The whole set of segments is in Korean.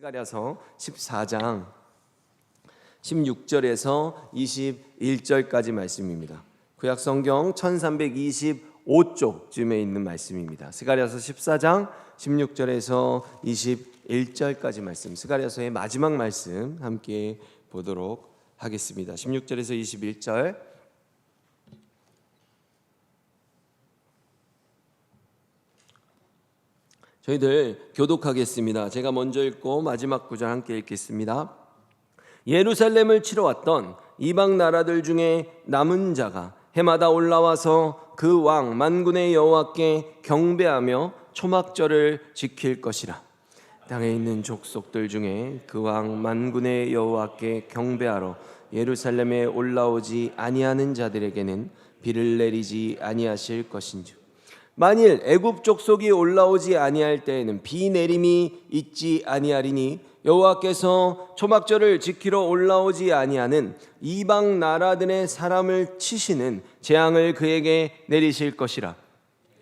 스가랴서 14장 16절에서 21절까지 말씀입니다. 구약성경 1325쪽쯤에 있는 말씀입니다. 스가랴서 14장 16절에서 21절까지 말씀, 스가랴서의 마지막 말씀 함께 보도록 하겠습니다. 16절에서 21절 저희들 교독하겠습니다. 제가 먼저 읽고 마지막 구절 함께 읽겠습니다. 예루살렘을 치러 왔던 이방 나라들 중에 남은 자가 해마다 올라와서 그 왕 만군의 여호와께 경배하며 초막절을 지킬 것이라. 땅에 있는 족속들 중에 그 왕 만군의 여호와께 경배하러 예루살렘에 올라오지 아니하는 자들에게는 비를 내리지 아니하실 것인즉, 만일 애굽 족속이 올라오지 아니할 때에는 비 내림이 있지 아니하리니 여호와께서 초막절을 지키러 올라오지 아니하는 이방 나라들의 사람을 치시는 재앙을 그에게 내리실 것이라.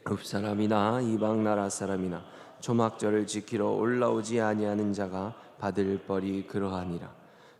읍 사람이나 이방 나라 사람이나 초막절을 지키러 올라오지 아니하는 자가 받을 벌이 그러하니라.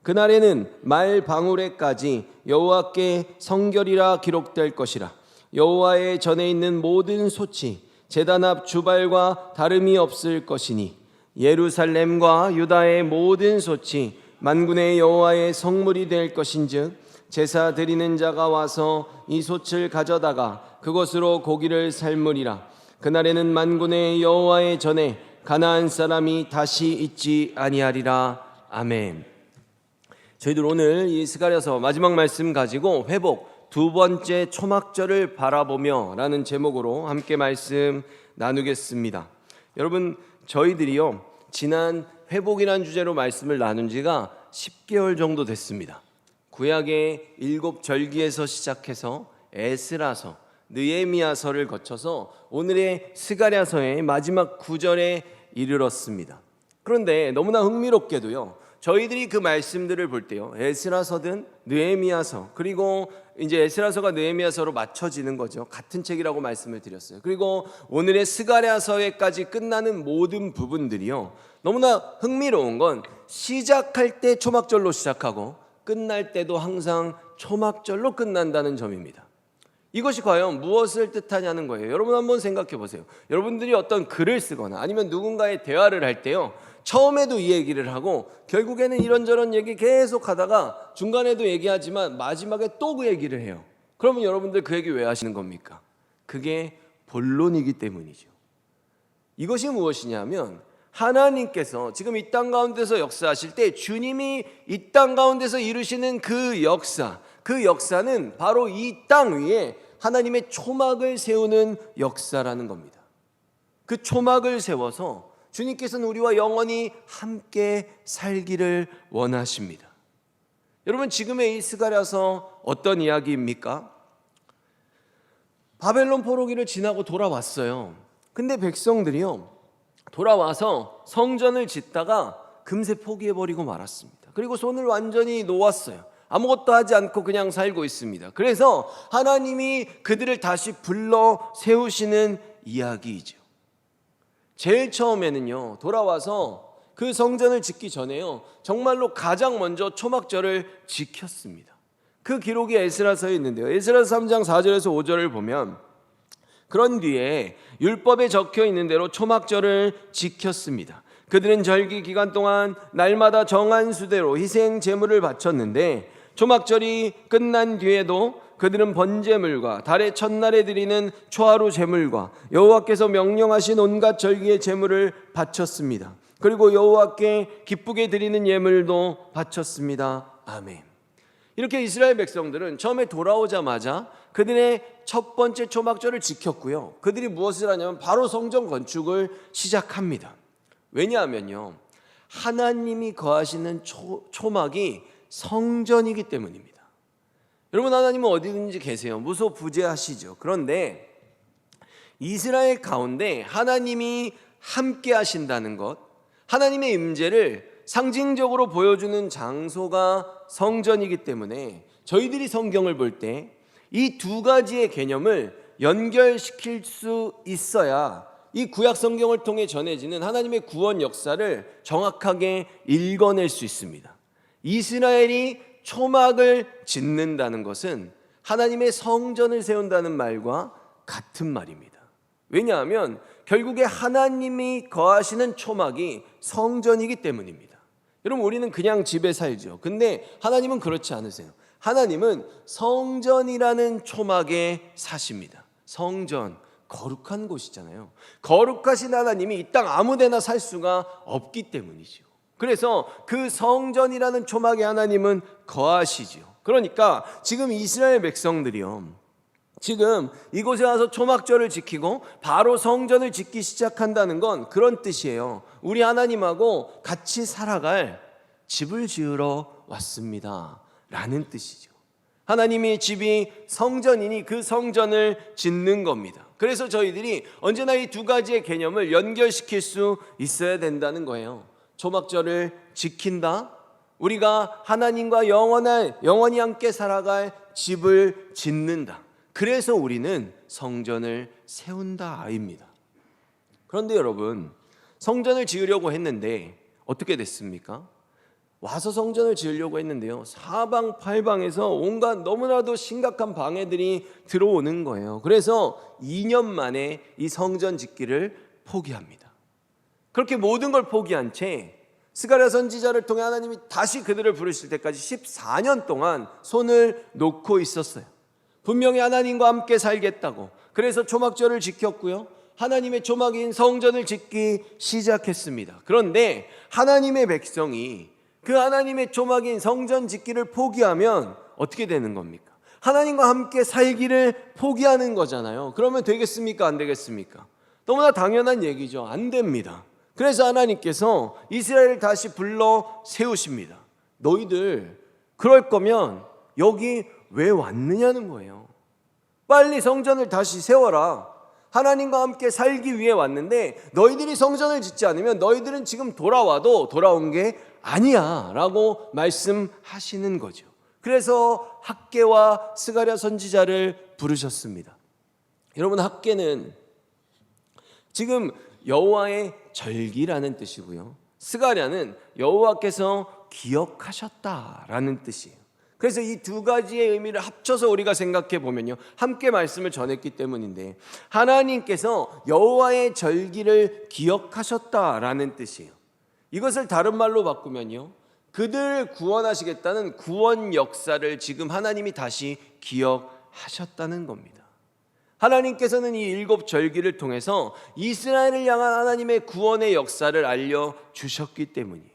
그날에는 말 방울에까지 여호와께 성결이라 기록될 것이라. 여호와의 전에 있는 모든 소치 제단 앞 주발과 다름이 없을 것이니 예루살렘과 유다의 모든 소치 만군의 여호와의 성물이 될 것인즉, 제사 드리는 자가 와서 이 솥을 가져다가 그것으로 고기를 삶으리라. 그날에는 만군의 여호와의 전에 가나안 사람이 다시 있지 아니하리라. 아멘. 저희들 오늘 이 스가랴서 마지막 말씀 가지고 회복 두 번째 초막절을 바라보며 라는 제목으로 함께 말씀 나누겠습니다. 여러분, 저희들이요 지난 회복이라는 주제로 말씀을 나눈 지가 10개월 정도 됐습니다. 구약의 7절기에서 시작해서 에스라서, 느헤미야서를 거쳐서 오늘의 스가랴서의 마지막 구절에 이르렀습니다. 그런데 너무나 흥미롭게도요, 저희들이 그 말씀들을 볼 때요, 에스라서든 느헤미야서, 그리고 이제 에스라서가 느헤미야서로 맞춰지는 거죠. 같은 책이라고 말씀을 드렸어요. 그리고 오늘의 스가랴서에까지 끝나는 모든 부분들이요, 너무나 흥미로운 건 시작할 때 초막절로 시작하고 끝날 때도 항상 초막절로 끝난다는 점입니다. 이것이 과연 무엇을 뜻하냐는 거예요. 여러분 한번 생각해 보세요. 여러분들이 어떤 글을 쓰거나 아니면 누군가의 대화를 할 때요, 처음에도 이 얘기를 하고 결국에는 이런저런 얘기 계속 하다가 중간에도 얘기하지만 마지막에 또 그 얘기를 해요. 그러면 여러분들 그 얘기 왜 하시는 겁니까? 그게 본론이기 때문이죠. 이것이 무엇이냐면, 하나님께서 지금 이 땅 가운데서 역사하실 때 주님이 이 땅 가운데서 이루시는 그 역사는 바로 이 땅 위에 하나님의 초막을 세우는 역사라는 겁니다. 그 초막을 세워서 주님께서는 우리와 영원히 함께 살기를 원하십니다. 여러분, 지금의 이 스가랴서 어떤 이야기입니까? 바벨론 포로기를 지나고 돌아왔어요. 근데 백성들이요, 돌아와서 성전을 짓다가 금세 포기해버리고 말았습니다. 그리고 손을 완전히 놓았어요. 아무것도 하지 않고 그냥 살고 있습니다. 그래서 하나님이 그들을 다시 불러 세우시는 이야기이죠. 제일 처음에는요, 돌아와서 그 성전을 짓기 전에요, 정말로 가장 먼저 초막절을 지켰습니다. 그 기록이 에스라서에 있는데요, 에스라서 3장 4절에서 5절을 보면, 그런 뒤에 율법에 적혀 있는 대로 초막절을 지켰습니다. 그들은 절기 기간 동안 날마다 정한 수대로 희생 제물을 바쳤는데, 초막절이 끝난 뒤에도 그들은 번제물과 달의 첫날에 드리는 초하루 제물과 여호와께서 명령하신 온갖 절기의 제물을 바쳤습니다. 그리고 여호와께 기쁘게 드리는 예물도 바쳤습니다. 아멘. 이렇게 이스라엘 백성들은 처음에 돌아오자마자 그들의 첫 번째 초막절을 지켰고요, 그들이 무엇을 하냐면 바로 성전 건축을 시작합니다. 왜냐하면요, 하나님이 거하시는 초막이 성전이기 때문입니다. 여러분, 하나님은 어디든지 계세요. 무소부재하시죠. 그런데 이스라엘 가운데 하나님이 함께 하신다는 것, 하나님의 임재를 상징적으로 보여주는 장소가 성전이기 때문에 저희들이 성경을 볼 때 이 두 가지의 개념을 연결시킬 수 있어야 이 구약 성경을 통해 전해지는 하나님의 구원 역사를 정확하게 읽어낼 수 있습니다. 이스라엘이 초막을 짓는다는 것은 하나님의 성전을 세운다는 말과 같은 말입니다. 왜냐하면 결국에 하나님이 거하시는 초막이 성전이기 때문입니다. 여러분, 우리는 그냥 집에 살죠. 근데 하나님은 그렇지 않으세요. 하나님은 성전이라는 초막에 사십니다. 성전, 거룩한 곳이잖아요. 거룩하신 하나님이 이 땅 아무데나 살 수가 없기 때문이죠. 그래서 그 성전이라는 초막에 하나님은 거하시죠. 그러니까 지금 이스라엘 백성들이요, 지금 이곳에 와서 초막절을 지키고 바로 성전을 짓기 시작한다는 건 그런 뜻이에요. 우리 하나님하고 같이 살아갈 집을 지으러 왔습니다 라는 뜻이죠. 하나님의 집이 성전이니 그 성전을 짓는 겁니다. 그래서 저희들이 언제나 이 두 가지의 개념을 연결시킬 수 있어야 된다는 거예요. 초막절을 지킨다, 우리가 하나님과 영원히 함께 살아갈 집을 짓는다. 그래서 우리는 성전을 세운다입니다. 그런데 여러분, 성전을 지으려고 했는데 어떻게 됐습니까? 와서 성전을 지으려고 했는데요, 사방팔방에서 온갖 너무나도 심각한 방해들이 들어오는 거예요. 그래서 2년 만에 이 성전 짓기를 포기합니다. 그렇게 모든 걸 포기한 채 스가랴 선지자를 통해 하나님이 다시 그들을 부르실 때까지 14년 동안 손을 놓고 있었어요. 분명히 하나님과 함께 살겠다고, 그래서 초막절을 지켰고요, 하나님의 초막인 성전을 짓기 시작했습니다. 그런데 하나님의 백성이 그 하나님의 초막인 성전 짓기를 포기하면 어떻게 되는 겁니까? 하나님과 함께 살기를 포기하는 거잖아요. 그러면 되겠습니까? 안 되겠습니까? 너무나 당연한 얘기죠. 안 됩니다. 그래서 하나님께서 이스라엘을 다시 불러 세우십니다. 너희들 그럴 거면 여기 왜 왔느냐는 거예요. 빨리 성전을 다시 세워라. 하나님과 함께 살기 위해 왔는데 너희들이 성전을 짓지 않으면 너희들은 지금 돌아와도 돌아온 게 아니야 라고 말씀하시는 거죠. 그래서 학개와 스가랴 선지자를 부르셨습니다. 여러분, 학개는 지금 여호와의 절기라는 뜻이고요, 스가랴는 여호와께서 기억하셨다라는 뜻이에요. 그래서 이 두 가지의 의미를 합쳐서 우리가 생각해 보면요, 함께 말씀을 전했기 때문인데, 하나님께서 여호와의 절기를 기억하셨다라는 뜻이에요. 이것을 다른 말로 바꾸면요, 그들을 구원하시겠다는 구원 역사를 지금 하나님이 다시 기억하셨다는 겁니다. 하나님께서는 이 7 절기를 통해서 이스라엘을 향한 하나님의 구원의 역사를 알려주셨기 때문이에요.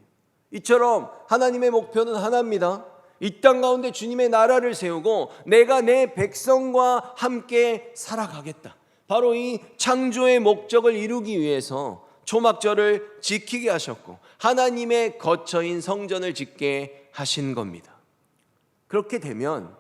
이처럼 하나님의 목표는 하나입니다. 이 땅 가운데 주님의 나라를 세우고 내가 내 백성과 함께 살아가겠다. 바로 이 창조의 목적을 이루기 위해서 초막절을 지키게 하셨고 하나님의 거처인 성전을 짓게 하신 겁니다. 그렇게 되면,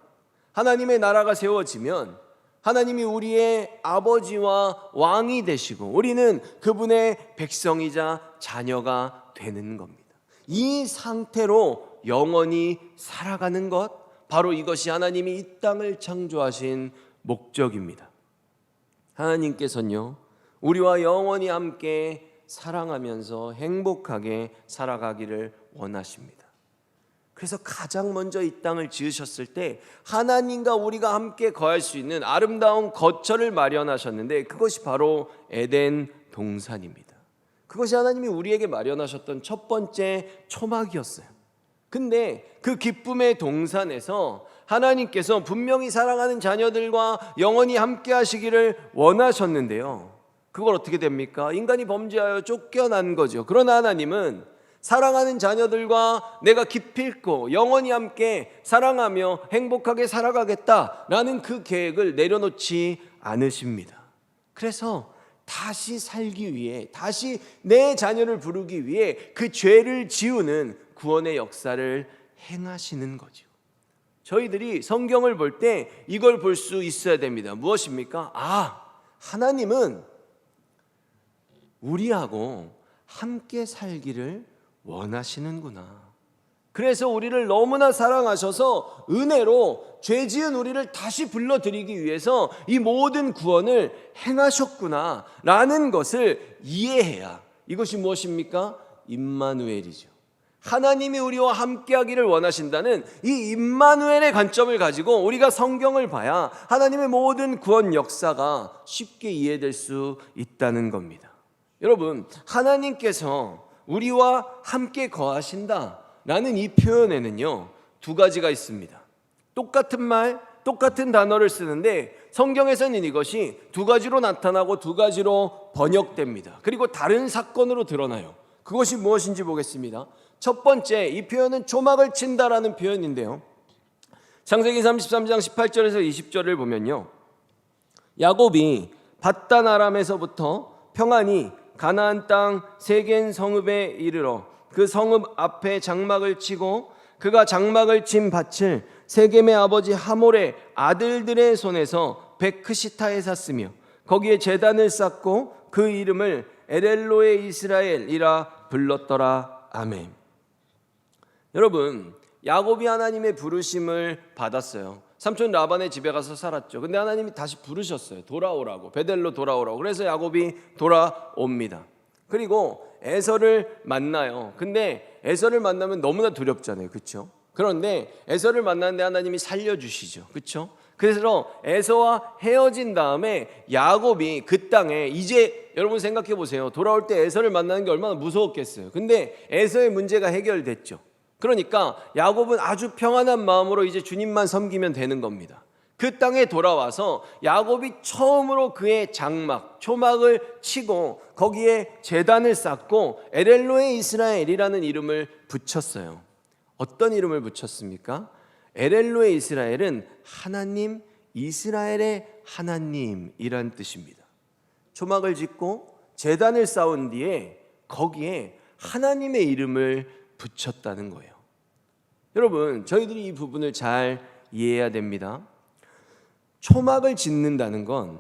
하나님의 나라가 세워지면 하나님이 우리의 아버지와 왕이 되시고 우리는 그분의 백성이자 자녀가 되는 겁니다. 이 상태로 영원히 살아가는 것, 바로 이것이 하나님이 이 땅을 창조하신 목적입니다. 하나님께서는요, 우리와 영원히 함께 사랑하면서 행복하게 살아가기를 원하십니다. 그래서 가장 먼저 이 땅을 지으셨을 때 하나님과 우리가 함께 거할 수 있는 아름다운 거처를 마련하셨는데, 그것이 바로 에덴 동산입니다. 그것이 하나님이 우리에게 마련하셨던 첫 번째 초막이었어요. 근데 그 기쁨의 동산에서 하나님께서 분명히 사랑하는 자녀들과 영원히 함께 하시기를 원하셨는데요, 그걸 어떻게 됩니까? 인간이 범죄하여 쫓겨난 거죠. 그러나 하나님은 사랑하는 자녀들과 내가 기필코 영원히 함께 사랑하며 행복하게 살아가겠다라는 그 계획을 내려놓지 않으십니다. 그래서 다시 살기 위해, 다시 내 자녀를 부르기 위해 그 죄를 지우는 구원의 역사를 행하시는 거죠. 저희들이 성경을 볼 때 이걸 볼 수 있어야 됩니다. 무엇입니까? 하나님은 우리하고 함께 살기를 원하시는구나. 그래서 우리를 너무나 사랑하셔서 은혜로 죄 지은 우리를 다시 불러들이기 위해서 이 모든 구원을 행하셨구나 라는 것을 이해해야, 이것이 무엇입니까? 임마누엘이죠. 하나님이 우리와 함께하기를 원하신다는 이 임마누엘의 관점을 가지고 우리가 성경을 봐야 하나님의 모든 구원 역사가 쉽게 이해될 수 있다는 겁니다. 여러분, 하나님께서 우리와 함께 거하신다 라는 이 표현에는요, 두 가지가 있습니다. 똑같은 말, 똑같은 단어를 쓰는데 성경에서는 이것이 두 가지로 나타나고 두 가지로 번역됩니다. 그리고 다른 사건으로 드러나요. 그것이 무엇인지 보겠습니다. 첫 번째, 이 표현은 초막을 친다라는 표현인데요, 창세기 33장 18절에서 20절을 보면요, 야곱이 밧단 아람에서부터 평안히 가나안 땅 세겐 성읍에 이르러 그 성읍 앞에 장막을 치고 그가 장막을 친 밭을 세겜의 아버지 하몰의 아들들의 손에서 베크시타에 샀으며 거기에 제단을 쌓고 그 이름을 에렐로의 이스라엘이라 불렀더라. 아멘. 여러분, 야곱이 하나님의 부르심을 받았어요. 삼촌 라반의 집에 가서 살았죠. 근데 하나님이 다시 부르셨어요. 돌아오라고, 베델로 돌아오라고. 그래서 야곱이 돌아옵니다. 그리고 에서를 만나요. 근데 에서를 만나면 너무나 두렵잖아요, 그렇죠? 그런데 에서를 만나는데 하나님이 살려주시죠, 그렇죠? 그래서 에서와 헤어진 다음에 야곱이 그 땅에, 이제 여러분 생각해 보세요. 돌아올 때 에서를 만나는 게 얼마나 무서웠겠어요. 근데 에서의 문제가 해결됐죠. 그러니까 야곱은 아주 평안한 마음으로 이제 주님만 섬기면 되는 겁니다. 그 땅에 돌아와서 야곱이 처음으로 그의 장막, 초막을 치고 거기에 제단을 쌓고 에렐로의 이스라엘이라는 이름을 붙였어요. 어떤 이름을 붙였습니까? 에렐로의 이스라엘은 하나님, 이스라엘의 하나님이란 뜻입니다. 초막을 짓고 제단을 쌓은 뒤에 거기에 하나님의 이름을 붙였다는 거예요. 여러분, 저희들이 이 부분을 잘 이해해야 됩니다. 초막을 짓는다는 건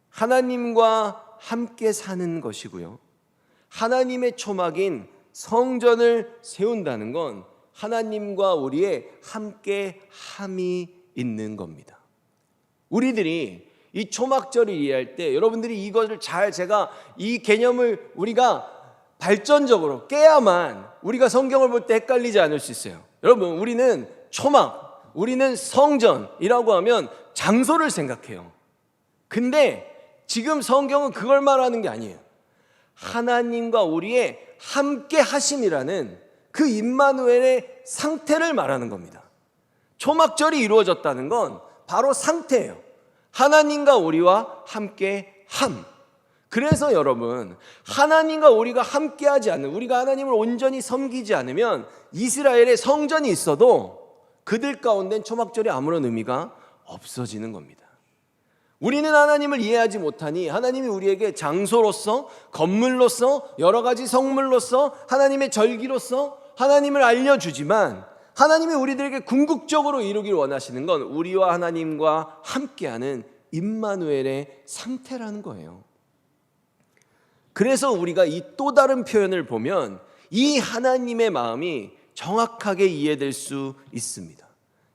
하나님과 함께 사는 것이고요, 하나님의 초막인 성전을 세운다는 건 하나님과 우리의 함께 함이 있는 겁니다. 우리들이 이 초막절을 이해할 때 여러분들이 이것을 잘, 제가 이 개념을 우리가 발전적으로 깨야만 우리가 성경을 볼 때 헷갈리지 않을 수 있어요. 여러분, 우리는 초막, 우리는 성전이라고 하면 장소를 생각해요. 근데 지금 성경은 그걸 말하는 게 아니에요. 하나님과 우리의 함께 하심이라는 그 임마누엘의 상태를 말하는 겁니다. 초막절이 이루어졌다는 건 바로 상태예요. 하나님과 우리와 함께 함. 그래서 여러분, 하나님과 우리가 함께하지 않는, 우리가 하나님을 온전히 섬기지 않으면 이스라엘의 성전이 있어도 그들 가운데는 초막절이 아무런 의미가 없어지는 겁니다. 우리는 하나님을 이해하지 못하니 하나님이 우리에게 장소로서, 건물로서, 여러 가지 성물로서, 하나님의 절기로서 하나님을 알려주지만 하나님이 우리들에게 궁극적으로 이루길 원하시는 건 우리와 하나님과 함께하는 임마누엘의 상태라는 거예요. 그래서 우리가 이 또 다른 표현을 보면 이 하나님의 마음이 정확하게 이해될 수 있습니다.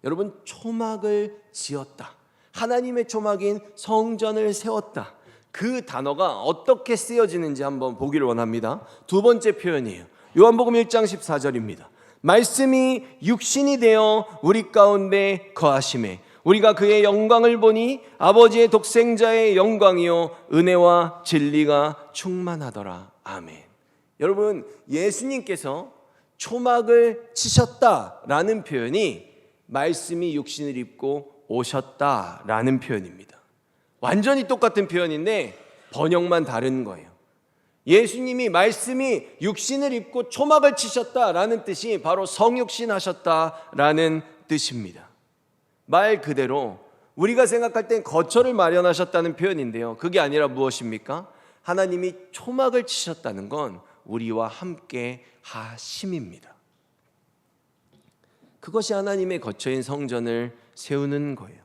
여러분, 초막을 지었다, 하나님의 초막인 성전을 세웠다, 그 단어가 어떻게 쓰여지는지 한번 보기를 원합니다. 두 번째 표현이에요. 요한복음 1장 14절입니다. 말씀이 육신이 되어 우리 가운데 거하심에 우리가 그의 영광을 보니 아버지의 독생자의 영광이요 은혜와 진리가 충만하더라. 아멘. 여러분, 예수님께서 초막을 치셨다라는 표현이 말씀이 육신을 입고 오셨다라는 표현입니다. 완전히 똑같은 표현인데 번역만 다른 거예요. 예수님이 말씀이 육신을 입고 초막을 치셨다라는 뜻이 바로 성육신 하셨다라는 뜻입니다. 말 그대로 우리가 생각할 땐 거처를 마련하셨다는 표현인데요, 그게 아니라 무엇입니까? 하나님이 초막을 치셨다는 건 우리와 함께 하심입니다. 그것이 하나님의 거처인 성전을 세우는 거예요.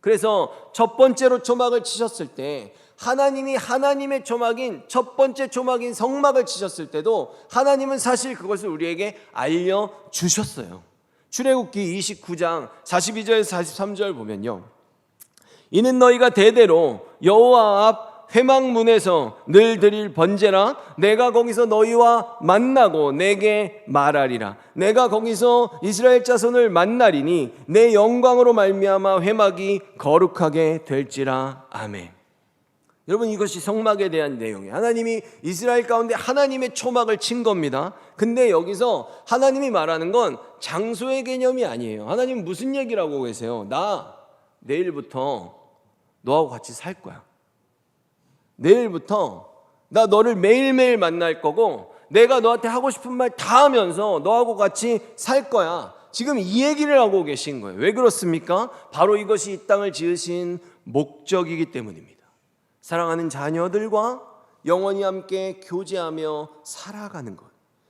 그래서 첫 번째로 초막을 치셨을 때 하나님이 하나님의 초막인 첫 번째 초막인 성막을 치셨을 때도 하나님은 사실 그것을 우리에게 알려주셨어요. 출애굽기 29장 42절에서 43절 보면요, 이는 너희가 대대로 여호와 앞 회막문에서 늘 드릴 번제라. 내가 거기서 너희와 만나고 내게 말하리라. 내가 거기서 이스라엘 자손을 만나리니 내 영광으로 말미암아 회막이 거룩하게 될지라. 아멘. 여러분, 이것이 성막에 대한 내용이에요. 하나님이 이스라엘 가운데 하나님의 초막을 친 겁니다. 근데 여기서 하나님이 말하는 건 장소의 개념이 아니에요. 하나님은 무슨 얘기를 하고 계세요? 나 내일부터 너하고 같이 살 거야. 내일부터 나 너를 매일매일 만날 거고 내가 너한테 하고 싶은 말 다 하면서 너하고 같이 살 거야. 지금 이 얘기를 하고 계신 거예요. 왜 그렇습니까? 바로 이것이 이 땅을 지으신 목적이기 때문입니다. 사랑하는 자녀들과 영원히 함께 교제하며 살아가는 것,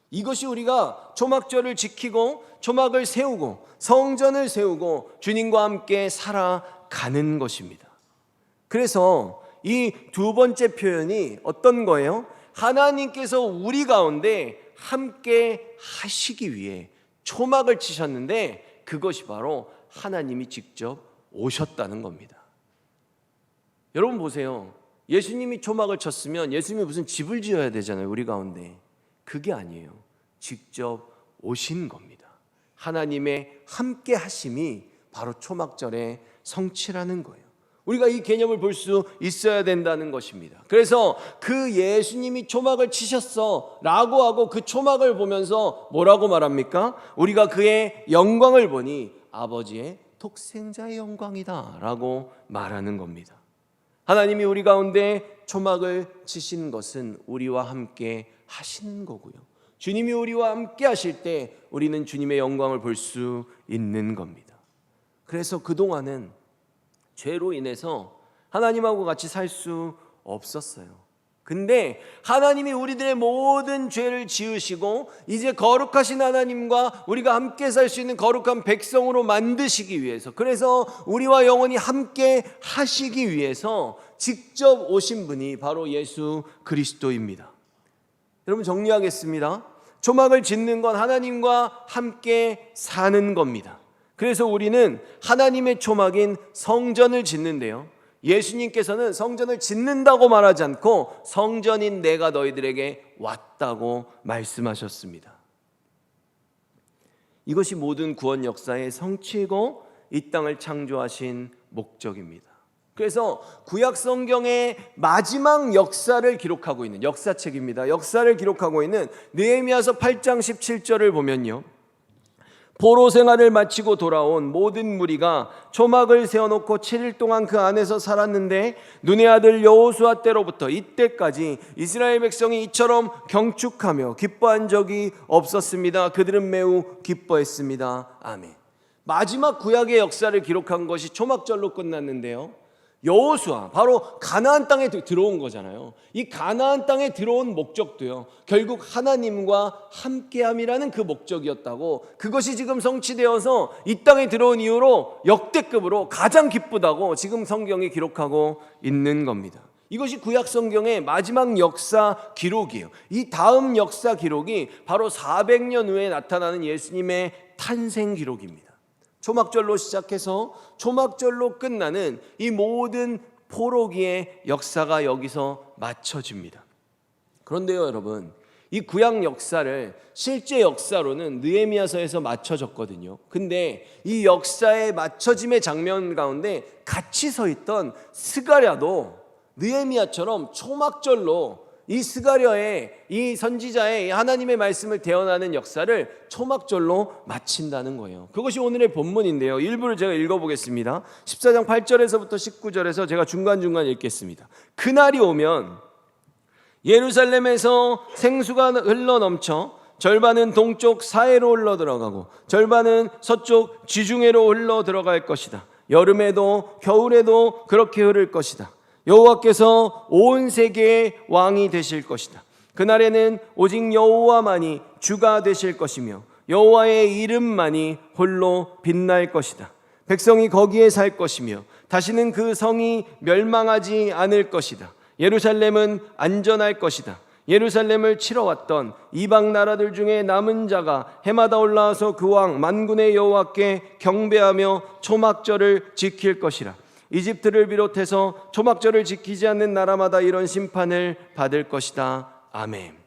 이것이 우리가 초막절을 지키고 초막을 세우고 성전을 세우고 주님과 함께 살아가는 것입니다. 그래서 이 두 번째 표현이 어떤 거예요? 하나님께서 우리 가운데 함께 하시기 위해 초막을 치셨는데 그것이 바로 하나님이 직접 오셨다는 겁니다. 여러분 보세요. 예수님이 초막을 쳤으면 예수님이 무슨 집을 지어야 되잖아요, 우리 가운데. 그게 아니에요. 직접 오신 겁니다. 하나님의 함께 하심이 바로 초막절의 성취라는 거예요. 우리가 이 개념을 볼 수 있어야 된다는 것입니다. 그래서 그 예수님이 초막을 치셨어 라고 하고 그 초막을 보면서 뭐라고 말합니까? 우리가 그의 영광을 보니 아버지의 독생자의 영광이다 라고 말하는 겁니다. 하나님이 우리 가운데 초막을 치신 것은 우리와 함께 하시는 거고요, 주님이 우리와 함께 하실 때 우리는 주님의 영광을 볼 수 있는 겁니다. 그래서 그동안은 죄로 인해서 하나님하고 같이 살 수 없었어요. 근데 하나님이 우리들의 모든 죄를 지으시고 이제 거룩하신 하나님과 우리가 함께 살 수 있는 거룩한 백성으로 만드시기 위해서, 그래서 우리와 영원히 함께 하시기 위해서 직접 오신 분이 바로 예수 그리스도입니다. 여러분, 정리하겠습니다. 초막을 짓는 건 하나님과 함께 사는 겁니다. 그래서 우리는 하나님의 초막인 성전을 짓는데요, 예수님께서는 성전을 짓는다고 말하지 않고 성전인 내가 너희들에게 왔다고 말씀하셨습니다. 이것이 모든 구원 역사의 성취고 이 땅을 창조하신 목적입니다. 그래서 구약 성경의 마지막 역사를 기록하고 있는 역사책입니다. 역사를 기록하고 있는 느헤미야서 8장 17절을 보면요, 포로 생활을 마치고 돌아온 모든 무리가 초막을 세워놓고 7일 동안 그 안에서 살았는데 눈의 아들 여호수아 때로부터 이때까지 이스라엘 백성이 이처럼 경축하며 기뻐한 적이 없었습니다. 그들은 매우 기뻐했습니다. 아멘. 마지막 구약의 역사를 기록한 것이 초막절로 끝났는데요, 여호수아, 바로 가나안 땅에 들어온 거잖아요. 이 가나안 땅에 들어온 목적도요, 결국 하나님과 함께함이라는 그 목적이었다고, 그것이 지금 성취되어서 이 땅에 들어온 이후로 역대급으로 가장 기쁘다고 지금 성경이 기록하고 있는 겁니다. 이것이 구약 성경의 마지막 역사 기록이에요. 이 다음 역사 기록이 바로 400년 후에 나타나는 예수님의 탄생 기록입니다. 초막절로 시작해서 초막절로 끝나는 이 모든 포로기의 역사가 여기서 맞춰집니다. 그런데요, 여러분, 이 구약 역사를 실제 역사로는 느헤미야서에서 맞춰졌거든요. 근데 이 역사의 맞춰짐의 장면 가운데 같이 서 있던 스가랴도 느헤미야처럼 초막절로 이 스가랴의, 이 선지자의 하나님의 말씀을 대언하는 역사를 초막절로 마친다는 거예요. 그것이 오늘의 본문인데요, 일부를 제가 읽어보겠습니다. 14장 8절에서부터 19절에서 제가 중간중간 읽겠습니다. 그날이 오면 예루살렘에서 생수가 흘러넘쳐 절반은 동쪽 사해로 흘러들어가고 절반은 서쪽 지중해로 흘러들어갈 것이다. 여름에도 겨울에도 그렇게 흐를 것이다. 여호와께서 온 세계의 왕이 되실 것이다. 그날에는 오직 여호와만이 주가 되실 것이며 여호와의 이름만이 홀로 빛날 것이다. 백성이 거기에 살 것이며 다시는 그 성이 멸망하지 않을 것이다. 예루살렘은 안전할 것이다. 예루살렘을 치러 왔던 이방 나라들 중에 남은 자가 해마다 올라와서 그 왕 만군의 여호와께 경배하며 초막절을 지킬 것이라. 이집트를 비롯해서 초막절을 지키지 않는 나라마다 이런 심판을 받을 것이다. 아멘.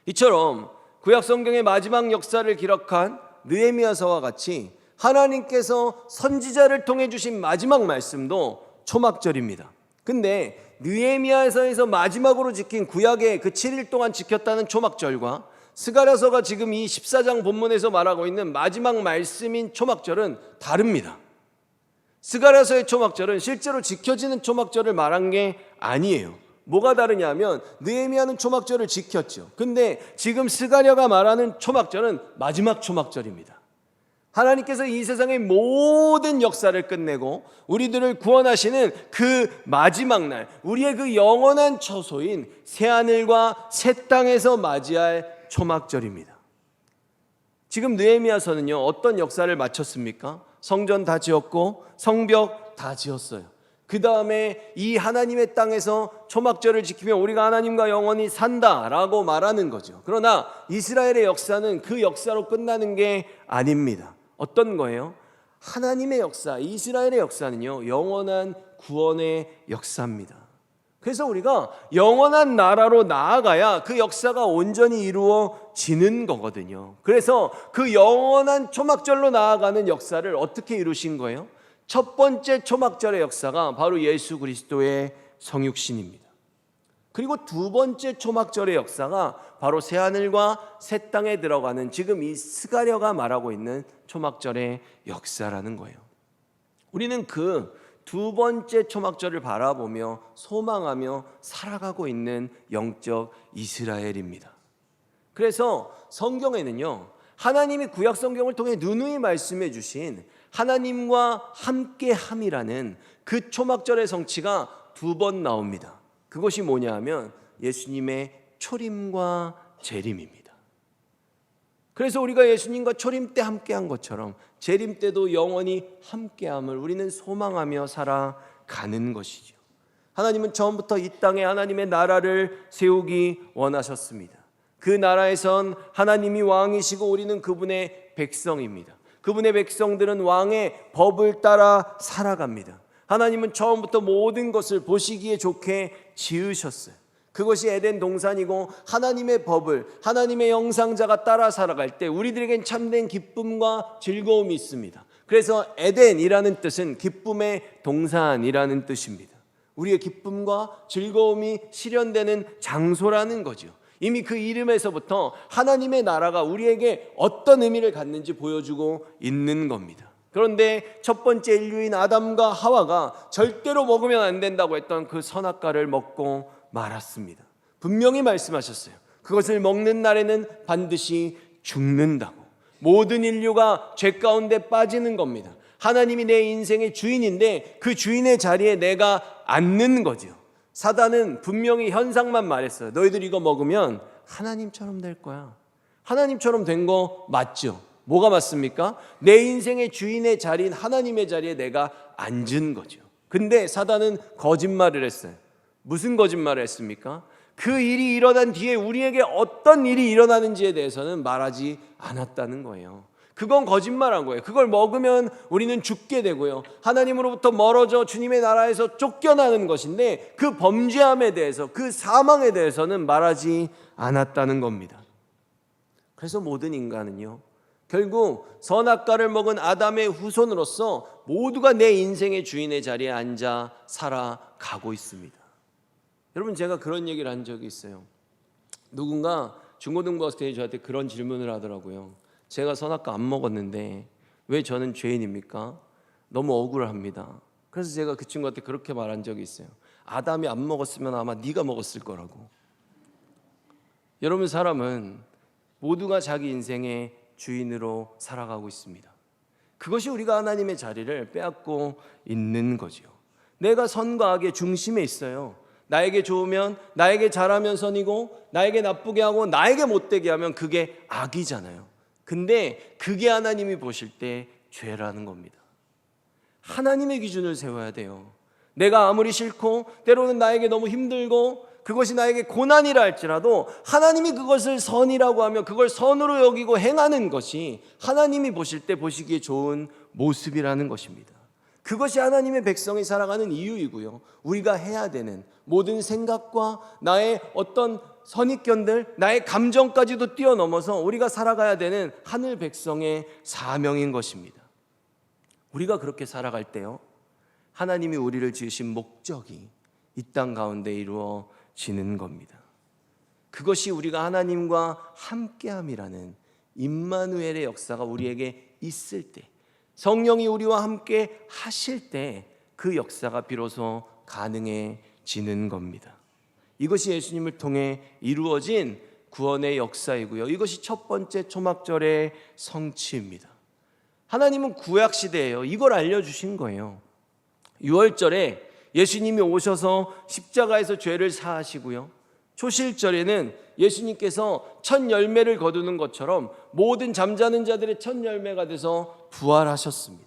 이처럼 구약 성경의 마지막 역사를 기록한 느헤미야서와 같이 하나님께서 선지자를 통해 주신 마지막 말씀도 초막절입니다. 근데 느헤미야서에서 마지막으로 지킨 구약의 그 7일 동안 지켰다는 초막절과 스가랴서가 지금 이 14장 본문에서 말하고 있는 마지막 말씀인 초막절은 다릅니다. 스가랴서의 초막절은 실제로 지켜지는 초막절을 말한 게 아니에요. 뭐가 다르냐면 느헤미야는 초막절을 지켰죠. 근데 지금 스가랴가 말하는 초막절은 마지막 초막절입니다. 하나님께서 이 세상의 모든 역사를 끝내고 우리들을 구원하시는 그 마지막 날, 우리의 그 영원한 처소인 새하늘과 새 땅에서 맞이할 초막절입니다. 지금 느헤미야서는요, 어떤 역사를 마쳤습니까? 성전 다 지었고 성벽 다 지었어요. 그 다음에 이 하나님의 땅에서 초막절을 지키며 우리가 하나님과 영원히 산다라고 말하는 거죠. 그러나 이스라엘의 역사는 그 역사로 끝나는 게 아닙니다. 어떤 거예요? 하나님의 역사, 이스라엘의 역사는요, 영원한 구원의 역사입니다. 그래서 우리가 영원한 나라로 나아가야 그 역사가 온전히 이루어지는 거거든요. 그래서 그 영원한 초막절로 나아가는 역사를 어떻게 이루신 거예요? 첫 번째 초막절의 역사가 바로 예수 그리스도의 성육신입니다. 그리고 두 번째 초막절의 역사가 바로 새하늘과 새 땅에 들어가는 지금 이 스가랴가 말하고 있는 초막절의 역사라는 거예요. 우리는 그 두 번째 초막절을 바라보며 소망하며 살아가고 있는 영적 이스라엘입니다. 그래서 성경에는요, 하나님이 구약 성경을 통해 누누이 말씀해 주신 하나님과 함께함이라는 그 초막절의 성취가 두 번 나옵니다. 그것이 뭐냐 하면 예수님의 초림과 재림입니다. 그래서 우리가 예수님과 초림 때 함께한 것처럼 재림 때도 영원히 함께함을 우리는 소망하며 살아가는 것이죠. 하나님은 처음부터 이 땅에 하나님의 나라를 세우기 원하셨습니다. 그 나라에선 하나님이 왕이시고 우리는 그분의 백성입니다. 그분의 백성들은 왕의 법을 따라 살아갑니다. 하나님은 처음부터 모든 것을 보시기에 좋게 지으셨어요. 그것이 에덴 동산이고 하나님의 법을 하나님의 형상자가 따라 살아갈 때 우리들에겐 참된 기쁨과 즐거움이 있습니다. 그래서 에덴이라는 뜻은 기쁨의 동산이라는 뜻입니다. 우리의 기쁨과 즐거움이 실현되는 장소라는 거죠. 이미 그 이름에서부터 하나님의 나라가 우리에게 어떤 의미를 갖는지 보여주고 있는 겁니다. 그런데 첫 번째 인류인 아담과 하와가 절대로 먹으면 안 된다고 했던 그 선악과를 먹고 말았습니다. 분명히 말씀하셨어요. 그것을 먹는 날에는 반드시 죽는다고. 모든 인류가 죄 가운데 빠지는 겁니다. 하나님이 내 인생의 주인인데 그 주인의 자리에 내가 앉는 거죠. 사단은 분명히 현상만 말했어요. 너희들 이거 먹으면 하나님처럼 될 거야. 하나님처럼 된 거 맞죠? 뭐가 맞습니까? 내 인생의 주인의 자리인 하나님의 자리에 내가 앉은 거죠. 근데 사단은 거짓말을 했어요. 무슨 거짓말을 했습니까? 그 일이 일어난 뒤에 우리에게 어떤 일이 일어나는지에 대해서는 말하지 않았다는 거예요. 그건 거짓말한 거예요. 그걸 먹으면 우리는 죽게 되고요, 하나님으로부터 멀어져 주님의 나라에서 쫓겨나는 것인데 그 범죄함에 대해서, 그 사망에 대해서는 말하지 않았다는 겁니다. 그래서 모든 인간은요, 결국 선악과를 먹은 아담의 후손으로서 모두가 내 인생의 주인의 자리에 앉아 살아가고 있습니다. 여러분, 제가 그런 얘기를 한 적이 있어요. 누군가 중고등부 학생 때 저한테 그런 질문을 하더라고요. 제가 선악과 안 먹었는데 왜 저는 죄인입니까? 너무 억울합니다. 그래서 제가 그 친구한테 그렇게 말한 적이 있어요. 아담이 안 먹었으면 아마 네가 먹었을 거라고. 여러분, 사람은 모두가 자기 인생의 주인으로 살아가고 있습니다. 그것이 우리가 하나님의 자리를 빼앗고 있는 거죠. 내가 선과 악의 중심에 있어요. 나에게 좋으면, 나에게 잘하면 선이고, 나에게 나쁘게 하고 나에게 못되게 하면 그게 악이잖아요. 근데 그게 하나님이 보실 때 죄라는 겁니다. 하나님의 기준을 세워야 돼요. 내가 아무리 싫고 때로는 나에게 너무 힘들고 그것이 나에게 고난이라 할지라도 하나님이 그것을 선이라고 하며 그걸 선으로 여기고 행하는 것이 하나님이 보실 때 보시기에 좋은 모습이라는 것입니다. 그것이 하나님의 백성이 살아가는 이유이고요. 우리가 해야 되는 모든 생각과 나의 어떤 선입견들, 나의 감정까지도 뛰어넘어서 우리가 살아가야 되는 하늘 백성의 사명인 것입니다. 우리가 그렇게 살아갈 때요, 하나님이 우리를 지으신 목적이 이 땅 가운데 이루어지는 겁니다. 그것이 우리가 하나님과 함께함이라는 임마누엘의 역사가 우리에게 있을 때, 성령이 우리와 함께 하실 때 그 역사가 비로소 가능해지는 겁니다. 이것이 예수님을 통해 이루어진 구원의 역사이고요. 이것이 첫 번째 초막절의 성취입니다. 하나님은 구약시대예요. 이걸 알려주신 거예요. 유월절에 예수님이 오셔서 십자가에서 죄를 사하시고요, 초실절에는 예수님께서 첫 열매를 거두는 것처럼 모든 잠자는 자들의 첫 열매가 돼서 부활하셨습니다.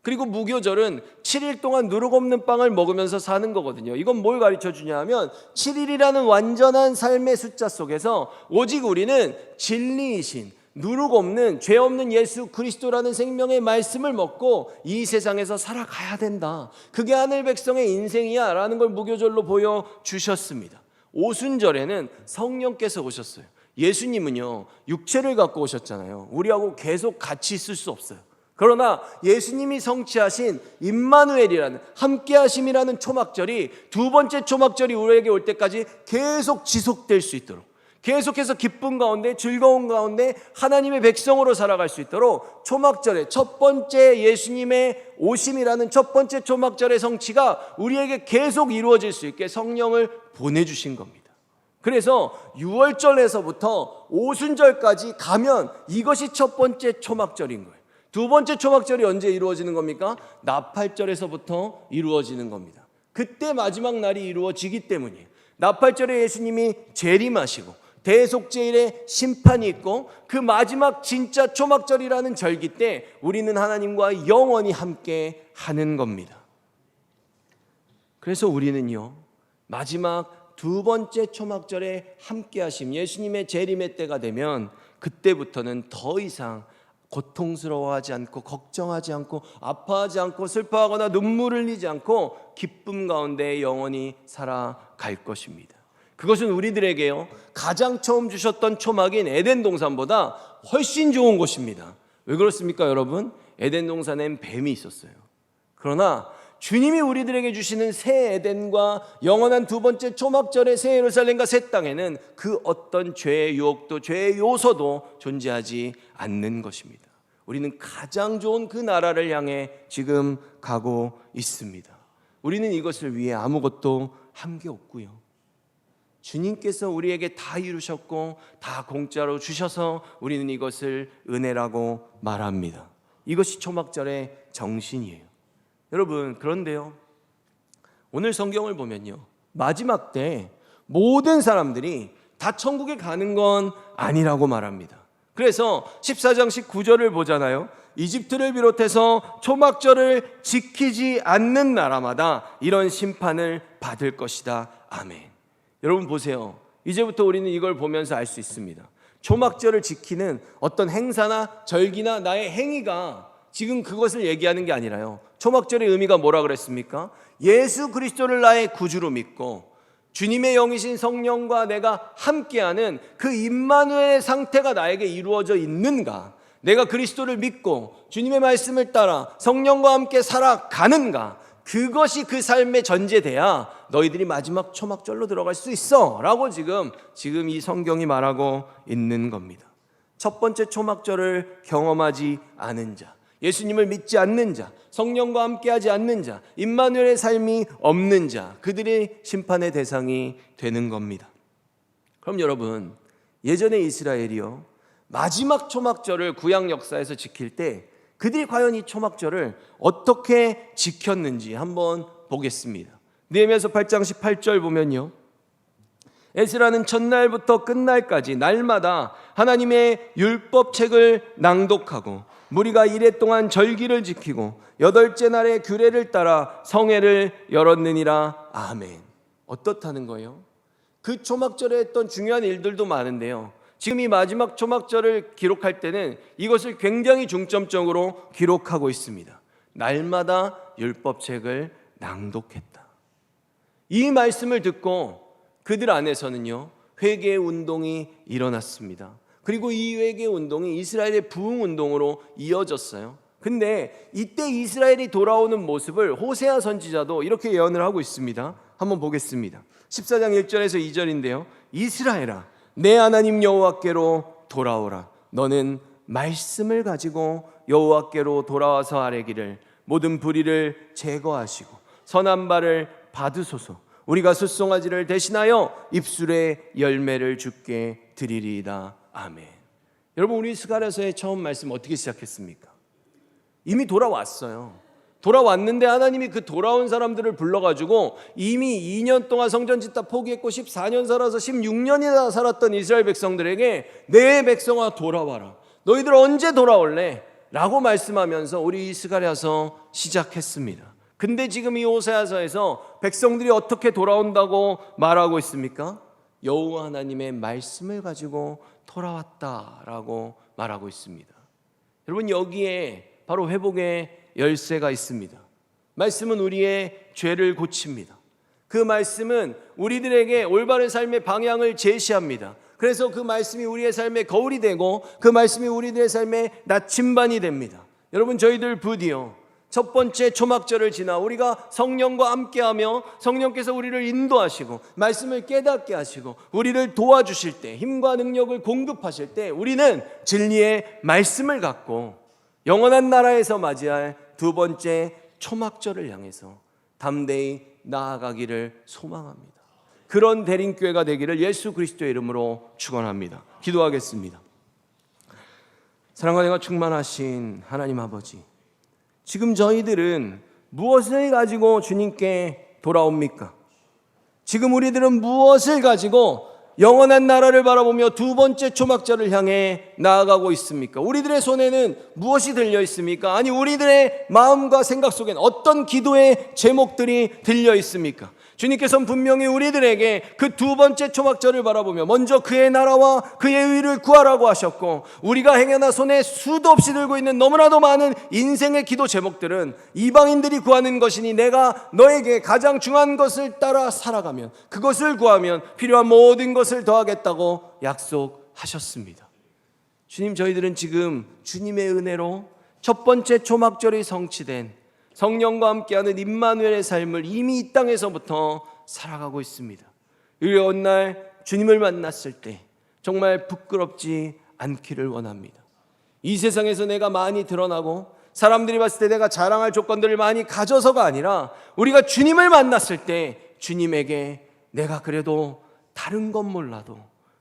그리고 무교절은 7일 동안 누룩 없는 빵을 먹으면서 사는 거거든요. 이건 뭘 가르쳐 주냐 하면 7일이라는 완전한 삶의 숫자 속에서 오직 우리는 진리이신 누룩 없는 죄 없는 예수 그리스도라는 생명의 말씀을 먹고 이 세상에서 살아가야 된다. 그게 하늘 백성의 인생이야 라는 걸 무교절로 보여주셨습니다. 오순절에는 성령께서 오셨어요. 예수님은요, 육체를 갖고 오셨잖아요. 우리하고 계속 같이 있을 수 없어요. 그러나 예수님이 성취하신 임마누엘이라는 함께하심이라는 초막절이 두 번째 초막절이 우리에게 올 때까지 계속 지속될 수 있도록, 계속해서 기쁨 가운데 즐거운 가운데 하나님의 백성으로 살아갈 수 있도록 초막절의 첫 번째 예수님의 오심이라는 첫 번째 초막절의 성취가 우리에게 계속 이루어질 수 있게 성령을 보내주신 겁니다. 그래서 6월절에서부터 오순절까지 가면 이것이 첫 번째 초막절인 거예요. 두 번째 초막절이 언제 이루어지는 겁니까? 나팔절에서부터 이루어지는 겁니다. 그때 마지막 날이 이루어지기 때문이에요. 나팔절에 예수님이 재림하시고 대속죄일에 심판이 있고 그 마지막 진짜 초막절이라는 절기 때 우리는 하나님과 영원히 함께 하는 겁니다. 그래서 우리는요, 마지막 두 번째 초막절에 함께 하심 예수님의 재림의 때가 되면 그때부터는 더 이상 고통스러워하지 않고 걱정하지 않고 아파하지 않고 슬퍼하거나 눈물을 흘리지 않고 기쁨 가운데 영원히 살아갈 것입니다. 그것은 우리들에게요, 가장 처음 주셨던 초막인 에덴 동산보다 훨씬 좋은 곳입니다. 왜 그렇습니까, 여러분? 에덴 동산엔 뱀이 있었어요. 그러나 주님이 우리들에게 주시는 새 에덴과 영원한 두 번째 초막절의 새 예루살렘과 새 땅에는 그 어떤 죄의 유혹도 죄의 요소도 존재하지 않는 것입니다. 우리는 가장 좋은 그 나라를 향해 지금 가고 있습니다. 우리는 이것을 위해 아무것도 한 게 없고요, 주님께서 우리에게 다 이루셨고 다 공짜로 주셔서 우리는 이것을 은혜라고 말합니다. 이것이 초막절의 정신이에요. 여러분, 그런데요, 오늘 성경을 보면요, 마지막 때 모든 사람들이 다 천국에 가는 건 아니라고 말합니다. 그래서 14장 19절을 보잖아요. 이집트를 비롯해서 초막절을 지키지 않는 나라마다 이런 심판을 받을 것이다. 아멘. 여러분 보세요. 이제부터 우리는 이걸 보면서 알 수 있습니다. 초막절을 지키는 어떤 행사나 절기나 나의 행위가 지금 그것을 얘기하는 게 아니라요, 초막절의 의미가 뭐라 그랬습니까? 예수 그리스도를 나의 구주로 믿고 주님의 영이신 성령과 내가 함께하는 그 임마누엘의 상태가 나에게 이루어져 있는가, 내가 그리스도를 믿고 주님의 말씀을 따라 성령과 함께 살아가는가, 그것이 그 삶의 전제돼야 너희들이 마지막 초막절로 들어갈 수 있어 라고 지금 이 성경이 말하고 있는 겁니다. 첫 번째 초막절을 경험하지 않은 자, 예수님을 믿지 않는 자, 성령과 함께하지 않는 자, 임마누엘의 삶이 없는 자, 그들이 심판의 대상이 되는 겁니다. 그럼 여러분, 예전에 이스라엘이요, 마지막 초막절을 구약 역사에서 지킬 때 그들이 과연 이 초막절을 어떻게 지켰는지 한번 보겠습니다. 느헤미야서 8장 18절 보면요, 에스라는 첫날부터 끝날까지 날마다 하나님의 율법책을 낭독하고 무리가 이레 동안 절기를 지키고 여덟째 날에 규례를 따라 성회를 열었느니라. 아멘. 어떻다는 거예요? 그 초막절에 했던 중요한 일들도 많은데요, 지금 이 마지막 초막절을 기록할 때는 이것을 굉장히 중점적으로 기록하고 있습니다. 날마다 율법책을 낭독했다. 이 말씀을 듣고 그들 안에서는요, 회개 운동이 일어났습니다. 그리고 이 회개 운동이 이스라엘의 부흥 운동으로 이어졌어요. 근데 이때 이스라엘이 돌아오는 모습을 호세아 선지자도 이렇게 예언을 하고 있습니다. 한번 보겠습니다. 14장 1절에서 2절인데요. 이스라엘아, 내 하나님 여호와께로 돌아오라. 너는 말씀을 가지고 여호와께로 돌아와서 아뢰기를 모든 불의를 제거하시고 선한 바를 받으소서. 우리가 숫송아지를 대신하여 입술의 열매를 주께 드리리이다. 아멘. 여러분, 우리 스가랴서의 처음 말씀 어떻게 시작했습니까? 이미 돌아왔어요. 돌아왔는데 하나님이 그 돌아온 사람들을 불러가지고 이미 2년 동안 성전 짓다 포기했고 14년 살아서 16년이나 살았던 이스라엘 백성들에게 내 백성아 돌아와라. 너희들 언제 돌아올래? 라고 말씀하면서 우리 스가랴서 시작했습니다. 근데 지금 이 호세아서에서 백성들이 어떻게 돌아온다고 말하고 있습니까? 여호와 하나님의 말씀을 가지고 돌아왔다라고 말하고 있습니다. 여러분, 여기에 바로 회복의 열쇠가 있습니다. 말씀은 우리의 죄를 고칩니다. 그 말씀은 우리들에게 올바른 삶의 방향을 제시합니다. 그래서 그 말씀이 우리의 삶의 거울이 되고 그 말씀이 우리들의 삶의 나침반이 됩니다. 여러분, 저희들 부디어 첫 번째 초막절을 지나 우리가 성령과 함께하며 성령께서 우리를 인도하시고 말씀을 깨닫게 하시고 우리를 도와주실 때, 힘과 능력을 공급하실 때 우리는 진리의 말씀을 갖고 영원한 나라에서 맞이할 두 번째 초막절을 향해서 담대히 나아가기를 소망합니다. 그런 대림교회가 되기를 예수 그리스도의 이름으로 축원합니다. 기도하겠습니다. 사랑과 은혜가 충만하신 하나님 아버지, 지금 저희들은 무엇을 가지고 주님께 돌아옵니까? 지금 우리들은 무엇을 가지고 영원한 나라를 바라보며 두 번째 초막절을 향해 나아가고 있습니까? 우리들의 손에는 무엇이 들려 있습니까? 아니, 우리들의 마음과 생각 속엔 어떤 기도의 제목들이 들려 있습니까? 주님께서는 분명히 우리들에게 그 두 번째 초막절을 바라보며 먼저 그의 나라와 그의 의를 구하라고 하셨고, 우리가 행여나 손에 수도 없이 들고 있는 너무나도 많은 인생의 기도 제목들은 이방인들이 구하는 것이니 내가 너에게 가장 중요한 것을 따라 살아가면, 그것을 구하면 필요한 모든 것을 더하겠다고 약속하셨습니다. 주님, 저희들은 지금 주님의 은혜로 첫 번째 초막절이 성취된 성령과 함께하는 임마누엘의 삶을 이미 이 땅에서부터 살아가고 있습니다. 이 어느 날 주님을 만났을 때 정말 부끄럽지 않기를 원합니다. 이 세상에서 내가 많이 드러나고 사람들이 봤을 때 내가 자랑할 조건들을 많이 가져서가 아니라 우리가 주님을 만났을 때 주님에게 내가 그래도 다른 건 몰라도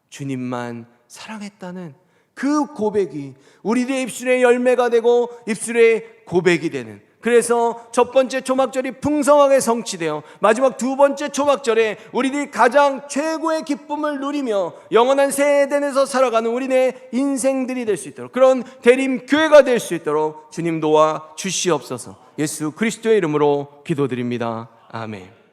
주님만 사랑했다는 그 고백이 우리들의 입술의 열매가 되고 입술의 고백이 되는, 그래서 첫 번째 초막절이 풍성하게 성취되어 마지막 두 번째 초막절에 우리들이 가장 최고의 기쁨을 누리며 영원한 새 에덴에서 살아가는 우리네 인생들이 될 수 있도록, 그런 대림교회가 될 수 있도록 주님 도와 주시옵소서. 예수 그리스도의 이름으로 기도드립니다. 아멘.